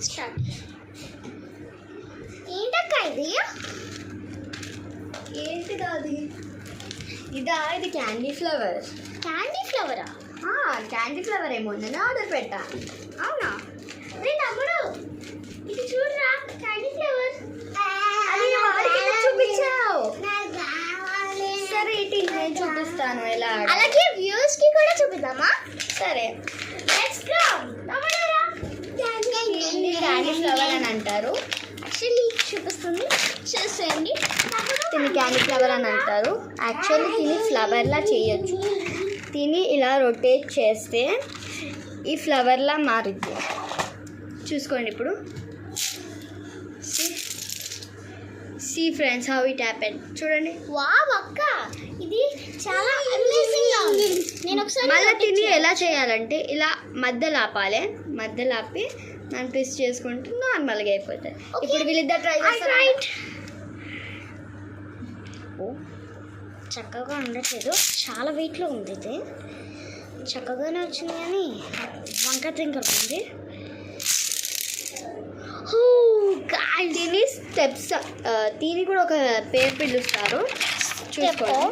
Start. ఏంటక్క ఇది? ఏంటిదా అది? ఇది క్యాండీ ఫ్లవర్. క్యాండీ ఫ్లవరా? క్యాండీ ఫ్లవర్ ఏమో నేను ఆర్డర్ పెట్టా. అవునా? రే తమ్ముడు, ఇది చూడరా క్యాండీ ఫ్లవర్. అది చూపించావు. సరే ఇటు నేను చూపిస్తాను ఎలా. అలాగే వ్యూస్ కి కూడా చూపిద్దామా? సరే లెట్స్ గో. తమ్ముడురా, క్యాండీ ఫ్లవర్ అని అంటారు. యాక్చువల్లీ చూపిస్తుంది, చూసేయండి. దీన్ని క్యాండీ ఫ్లవర్ అని అంటారు. యాక్చువల్లీ దీన్ని ఫ్లవర్లా చేయొచ్చు. దీన్ని ఇలా రొటేట్ చేస్తే ఈ ఫ్లవర్లా మారుద్ది. చూసుకోండి ఇప్పుడు. See friends how it happen. చూడండి. వావ్ అక్క, ఇది చాలా అమేజింగ్ గా ఉంది. నేను ఒకసారి మళ్ళీ తిని ఎలా చేయాలంటే ఇలా మధ్యలో ఆపాలి. మధ్యలో ఆపి దాన్ని ట్విస్ట్ చేసుకుంటే నార్మల్గా అయిపోతుంది. ఇప్పుడు వీళ్ళిద్దరు ట్రై చేస్తారు. చక్కగా ఉండట్లేదు, చాలా వెయిట్లో ఉంది. ఇది చక్కగానే వచ్చింది కానీ వంక తింకలు ఉంది. దీని స్టెప్స్, దీని కూడా ఒక పేరు పిలుస్తారు. చూసుకోండి,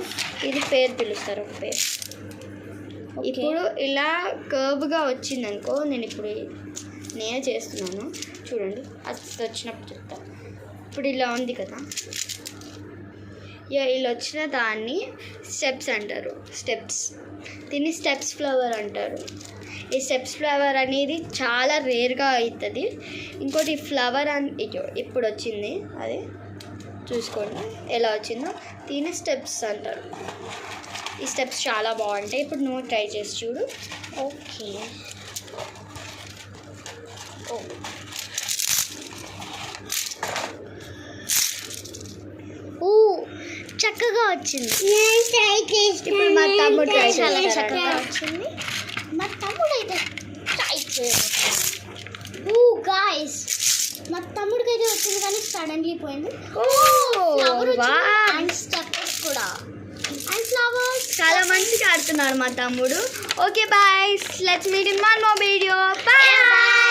ఇది పేరు పిలుస్తారు, ఒక పేరు. ఇప్పుడు ఇలా కర్వ్గా వచ్చింది అనుకో, నేను ఇప్పుడు నేనే చేస్తున్నాను. చూడండి, అది వచ్చినప్పుడు చెప్తాను. ఇప్పుడు ఇలా ఉంది కదా, ఇలా వచ్చిన దాన్ని స్టెప్స్ అంటారు. స్టెప్స్, దీన్ని స్టెప్స్ ఫ్లవర్ అంటారు. ఈ స్టెప్స్ ఫ్లవర్ అనేది చాలా రేర్గా అవుతుంది. ఇంకోటి ఫ్లవర్ అని ఇప్పుడు వచ్చింది, అది చూసుకోండి ఎలా వచ్చిందో. దీన్ని స్టెప్స్ అంటారు. ఈ స్టెప్స్ చాలా బాగుంటాయి. ఇప్పుడు నువ్వు ట్రై చేసి చూడు. ఓకే. చక్కగా వచ్చింది. ఇప్పుడు మా తమ్ముడు ట్రై చాలా చేస్తాడు. చక్కగా వచ్చింది. మా తమ్ముడు అయితే ట్రై చేయవచ్చు. గాయ్స్, మా తమ్ముడికి అయితే వచ్చింది కానీ సడన్లీ పోయింది. ఫ్లవర్ అండ్ స్టెప్స్ కూడా, అండ్ ఫ్లవర్స్ చాలా మంచిగా ఆడుతున్నాడు మా తమ్ముడు. Okay bye, let's meet in one more video. Bye.